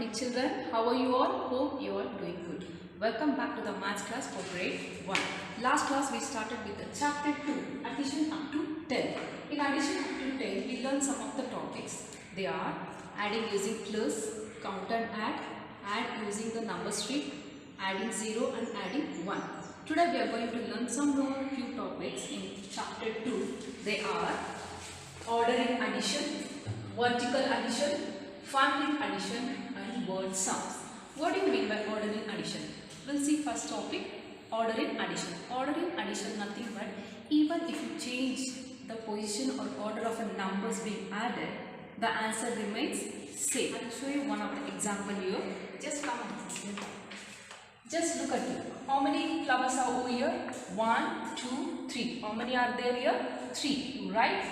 morning children, how are you all? Hope you are doing good. Welcome back to the maths class for grade 1. Last class we started with the chapter 2, addition up to 10. In addition up to 10, we learned some of the topics. They are adding using plus, count and add using the number streak, adding 0 and adding 1. Today we are going to learn some more few topics in chapter 2. They are ordering addition, vertical addition, fun with addition and word sums. What do you mean by ordering addition? We'll see first topic, ordering addition. Ordering addition nothing but even if you change the position or order of a numbers being added, the answer remains same. I'll show you one of the example here. Just come on. Just look at it. How many flowers are over here? 1, 2, 3. How many are there here? 3. You write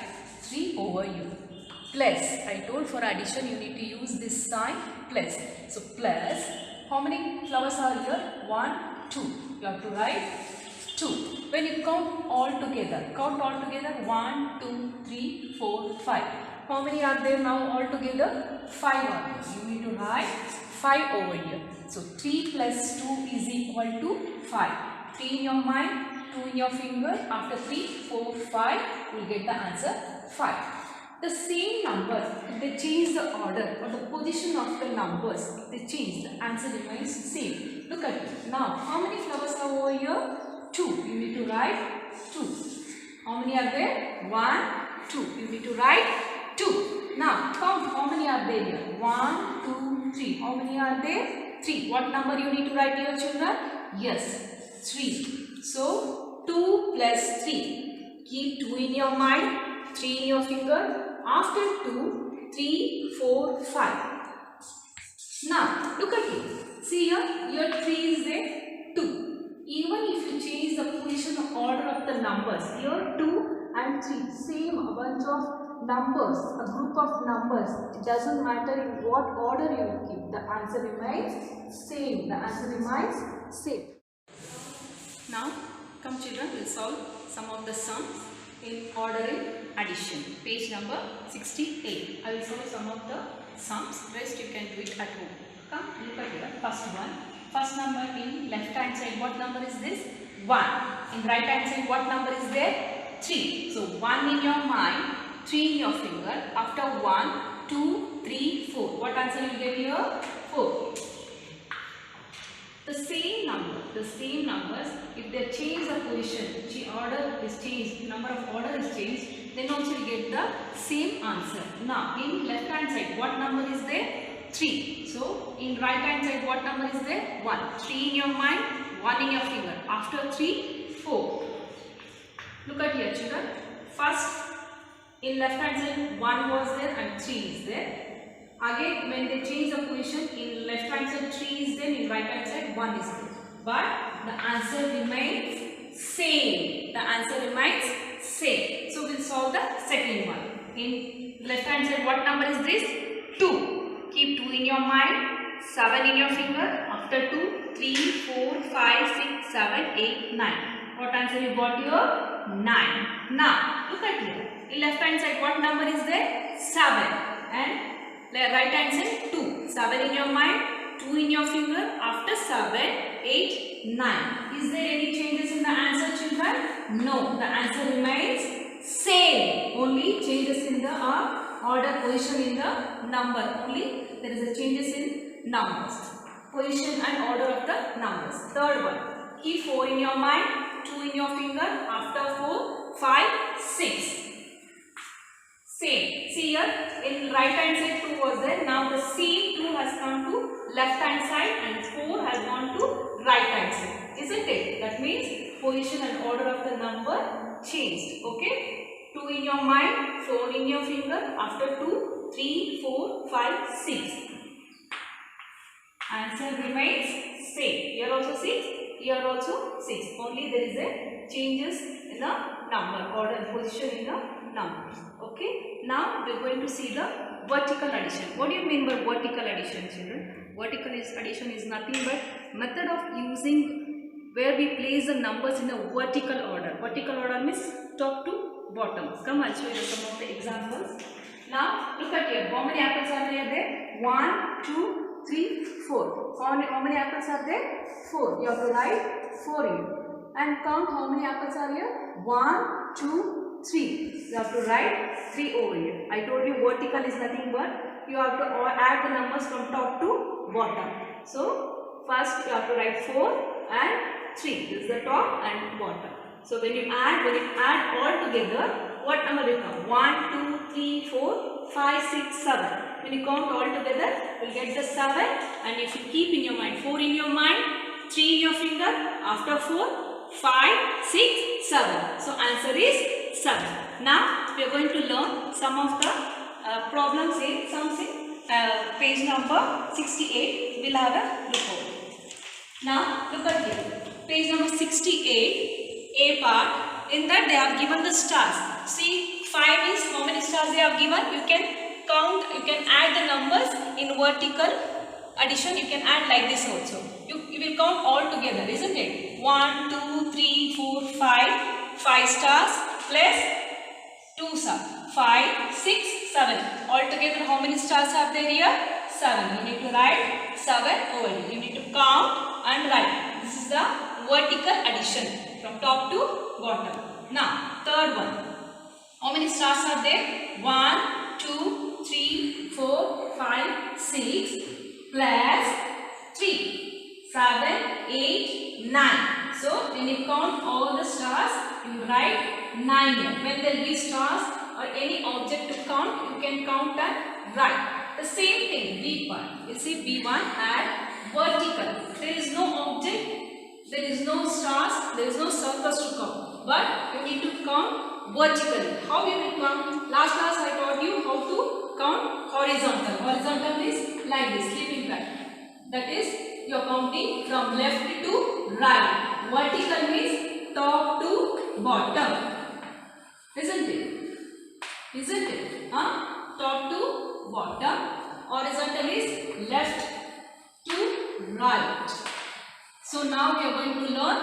3 over here. Plus, I told for addition you need to use this sign plus. So plus, how many flowers are here? 1, 2. You have to write 2. When you count all together 1, 2, 3, 4, 5. How many are there now all together? 5 are there. You need to write 5 over here. So 3 plus 2 is equal to 5. 3 in your mind, 2 in your finger. After 3, 4, 5, you will get the answer 5. The same number, if they change the order or the position of the numbers, if they change, the answer remains same. Look at it. Now, how many flowers are over here? 2. You need to write 2. How many are there? 1, 2. You need to write 2. Now, count how many are there here? 1, 2, 3. How many are there? 3. What number you need to write here, children? Yes, 3. So, 2 plus 3. Keep 2 in your mind, 3 in your finger. After 2, 3, 4, 5. Now, look at it. See here 3 is there, 2. Even if you change the position or order of the numbers, here 2 and 3, same a bunch of numbers, a group of numbers. It doesn't matter in what order you will keep. The answer remains same. The answer remains same. Now, come children, we'll solve some of the sums in ordering addition. Page number 68. I will solve some of the sums. Rest you can do it at home. Come, look at here. First one. First number in left hand side. What number is this? 1. In right hand side, what number is there? 3. So 1 in your mind, 3 in your finger. After 1, 2, 3, 4. What answer you get here? 4. The same numbers, if they change the position, the order is changed, number of order is changed, then also you get the same answer. Now, in left hand side, what number is there? 3. So, in right hand side, what number is there? 1. 3 in your mind, 1 in your finger. After 3, 4. Look at here, children. First, in left hand side, 1 was there and 3 is there. Again, when they change the position, in left hand side 3 is there, in right hand side 1 is there. But the answer remains same. The answer remains same. So, we will solve the second one. In left hand side, what number is this? 2. Keep 2 in your mind, 7 in your finger. After 2, 3, 4, 5, 6, 7, 8, 9. What answer you got here? 9. Now, look at here. In left hand side, what number is there? 7. And right hand side 2. 7 in your mind, 2 in your finger. After 7, 8, 9. Is there any changes in the answer, children? No. The answer remains same. Only changes in the order position in the number. Only there is a changes in numbers. Position and order of the numbers. Third one. Keep 4 in your mind, 2 in your finger. After 4, 5, 6. Same. See here, in right hand side 2 was there. Now the same 2 has come to left hand side and 4 has gone to right hand side. Isn't it? That means position and order of the number changed. Okay. 2 in your mind, 4 in your finger. After 2, 3, 4, 5, 6. Answer remains same. Here also 6. Here also 6. Only there is a changes in the number, order, position in the numbers. Okay. Now we are going to see the vertical addition. What do you mean by vertical addition, children? Vertical addition is nothing but method of using where we place the numbers in a vertical order. Vertical order means top to bottom. Come, I'll show you some of the examples. Now look at here. How many apples are there? 1, 2, 3, 4. How many apples are there? 4. You have to write 4 here. And count how many apples are here. 1, 2, 3. You have to write 3 over here. I told you vertical is nothing but you have to add the numbers from top to bottom. So first you have to write 4 and 3. This is the top and bottom. So when you add all together, what number will come? 1, 2, 3, 4, 5, 6, 7. When you count all together, you will get the 7. And if you keep in your mind 4 in your mind, 3 in your finger, after 4, 5, 6, 7. So answer is 7. Now we are going to learn some of the problems in page number 68. We'll have a look over. Now look at here. Page number 68, A part. In that they have given the stars. See, 5 is how many stars they have given. You can count, you can add the numbers in vertical addition. You can add like this also. You will count all together, isn't it? 1, 2, 3, 4, 5. 5 stars plus 2 stars. 5, 6, 7. Altogether how many stars are there here? 7. You need to write 7 over here. You need to count and write. This is the vertical addition from top to bottom. Now, third one. How many stars are there? 1, 2, 3, 4, 5, 6 plus 3, 7, 8, 9. So, when you count all the stars, you write 9 here. When there will be stars or any object to count, you can count and write. The same thing, B1. You see B1 add vertical. There is no object, there is no stars, there is no circles to count. But you need to count vertically. How you will count? Last class I taught you how to count horizontal. Horizontal is like this, sleeping back. That is, you are counting from left to right. Vertical means top to bottom. Isn't it? Isn't it? Top to bottom. Horizontal is left to right. So now we are going to learn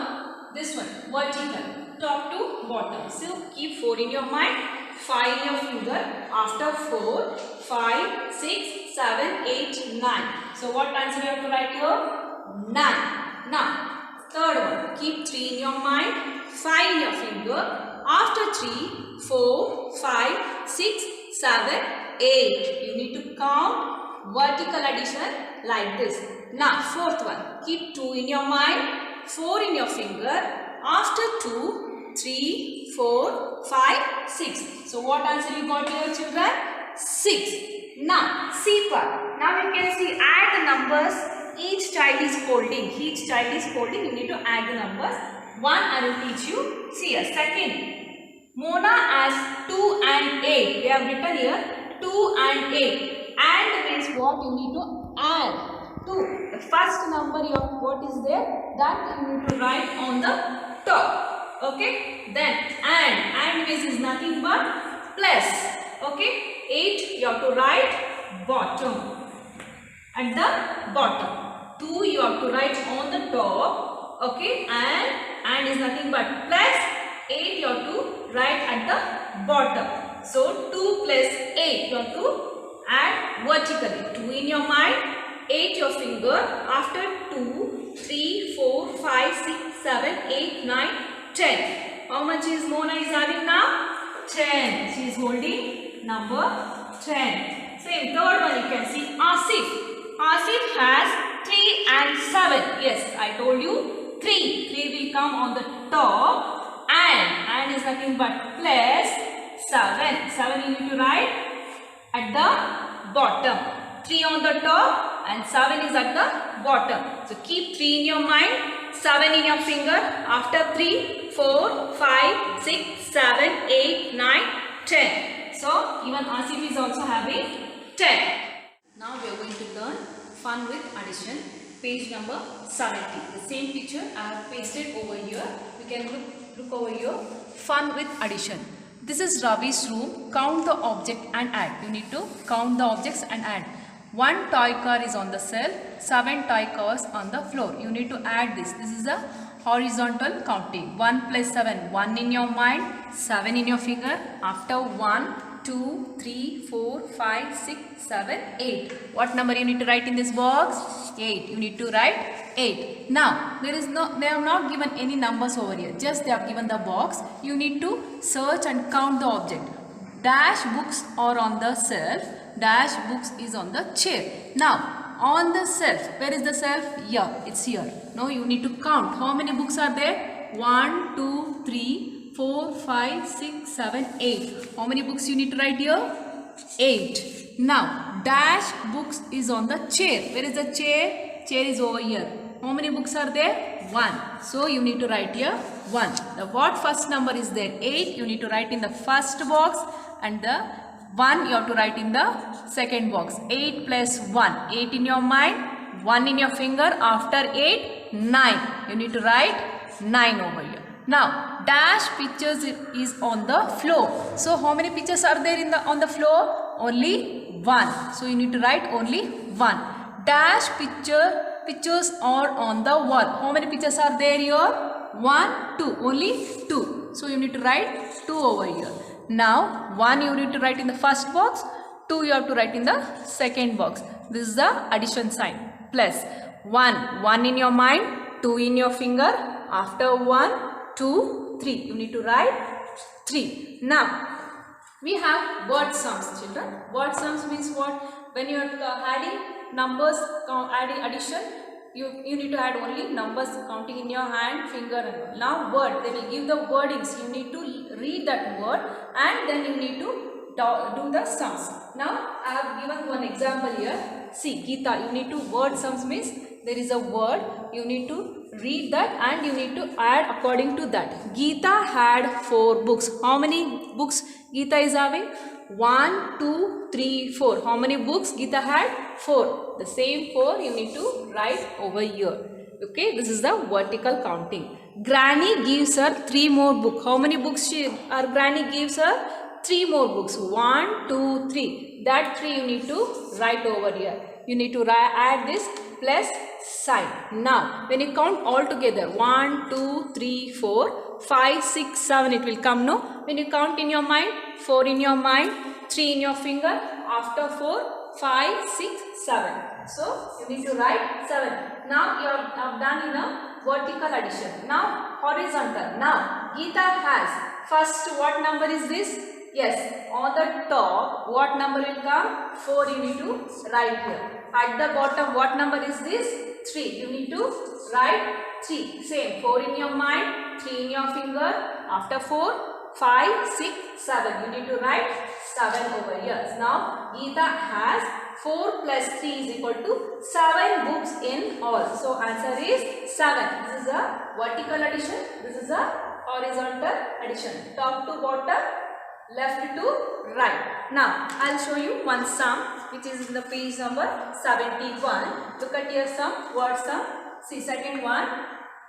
this one. Vertical. Top to bottom. So keep 4 in your mind. 5 in your finger. After 4, 5, 6, 7, 8, 9. So what answer you have to write here? 9. Now, third one. Keep 3 in your mind. 5 in your finger. After 3, 4, 5, 6, 7, 8. You need to count vertical addition like this. Now, fourth one. Keep 2 in your mind. 4 in your finger. After 2, 3, 4, 5, 6. So what answer you got here, children? 6. Now, C part. Now you can see add the numbers each child is holding. Each child is holding. You need to add the numbers. 1 I will teach you. See here. Second. Mona has 2 and 8. We have written here 2 and 8. And means what you need to add. 2. The first number of what is there, that you need to write on the top. Okay. Then and means is nothing but plus. Okay. 8 you have to write bottom. At the bottom. 2 you have to write on the top. Okay. And is nothing but plus. 8 you have to write at the bottom. So 2 plus 8 you have to add vertically. 2 in your mind. 8 your finger. After 2, 3, 4, 5, 6, 7, 8, 9, 10. How much is Mona is having now? 10. She is holding number 10. Same third one you can see Asif. Asif has 3 and 7. Yes, I told you 3. 3 will come on the top and is nothing but plus 7. 7 you need to write at the bottom. 3 on the top and 7 is at the bottom. So keep 3 in your mind, 7 in your finger. After 3, 4, 5, 6, 7, 8, 9, 10. So even Asif is also having 10. Now we are going to learn fun with addition. Page number 70. The same picture I have pasted over here. We can look over here. Fun with addition. This is Ravi's room. Count the object and add. You need to count the objects and add. 1 toy car is on the shelf, 7 toy cars on the floor. You need to add this. This is a horizontal counting. 1 plus 7, 1 in your mind, 7 in your finger. After 1, 2, 3, 4, 5, 6, 7, 8. What number you need to write in this box? 8. You need to write 8. Now, they have not given any numbers over here. Just they have given the box. You need to search and count the object. Dash books are on the shelf. Dash books is on the chair. Now, on the shelf, where is the shelf? Here, it's here. Now, you need to count. How many books are there? 1, 2, 3, 4, 5, 6, 7, 8. How many books you need to write here? 8. Now, dash books is on the chair. Where is the chair? Chair is over here. How many books are there? 1. So, you need to write here 1. The what first number is there? 8. You need to write in the first box, and the 1 you have to write in the second box. 8 plus 1. 8 in your mind. 1 in your finger. After 8, 9. You need to write 9 over here. Now, dash pictures is on the floor. So, how many pictures are there on the floor? Only 1. So, you need to write only 1. Dash pictures are on the wall. How many pictures are there here? 1, 2. Only 2. So, you need to write 2 over here. Now, 1 you need to write in the first box. 2 you have to write in the second box. This is the addition sign. Plus 1. 1 in your mind. 2 in your finger. After 1, 2, 3. You need to write 3. Now, we have word sums, children. Word sums means what? When you are adding numbers, adding addition, you need to add only numbers counting in your hand, finger and all. Now word, they will give the wordings. You need to read that word and then you need to do the sums. Now I have given one example here. See, Gita, you need to word sums means there is a word, you need to read that and you need to add according to that. Gita had 4 books. How many books Gita is having? 1, 2, 3, 4. How many books Gita had? 4. The same 4 you need to write over here. Okay, this is the vertical counting. Granny gives her 3 more books. How many books our granny gives her? 3 more books. 1, 2, 3. That 3 you need to write over here. You need to add this plus sign. Now, when you count all together, 1, 2, 3, 4, 5, 6, 7, it will come, no? When you count in your mind, 4 in your mind, 3 in your finger, after 4, 5, 6, 7. So, you need to write 7. Now, you have done in a vertical addition. Now, horizontal. Now, Gita has, first what number is this? Yes, on the top, what number will come? 4 you need to write here. At the bottom, what number is this? 3. You need to write 3. Same, 4 in your mind, 3 in your finger. After 4, 5, 6, 7. You need to write 7 over here. Now, Gita has 4 plus 3 is equal to 7 books in all. So, answer is 7. This is a vertical addition. This is a horizontal addition. Top to bottom, left to right. Now, I'll show you one sum which is in the page number 71. Look at your sum, word sum. See, second one.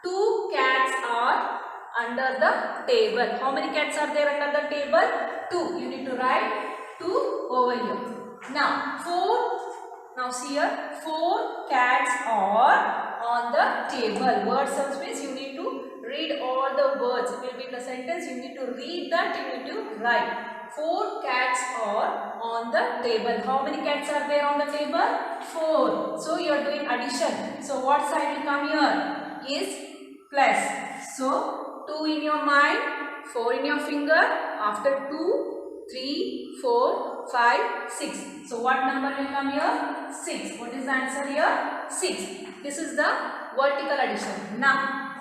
2 cats are under the table. How many cats are there under the table? 2. You need to write 2 over here. Now, 4. Now, see here. 4 cats are on the table. Word sum means you need to read all the words. It will be in the sentence. You need to read that. You need to write. 4 cats are on the table. How many cats are there on the table? 4. So, you are doing addition. So, what sign will come here? Is plus. So, 2 in your mind, 4 in your finger. After 2, 3, 4, 5, 6. So, what number will come here? 6. What is the answer here? 6. This is the vertical addition. Now,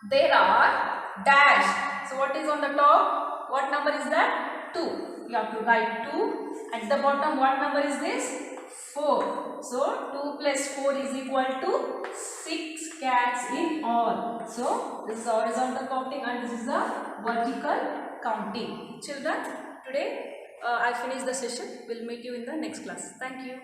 there are dash. So, what is on the top? What number is that? 2. You have to write 2. At the bottom, what number is this? 4. So, 2 plus 4 is equal to 6 cats in all. So, this is horizontal counting and this is the vertical counting. Children, today I finished the session. We'll meet you in the next class. Thank you.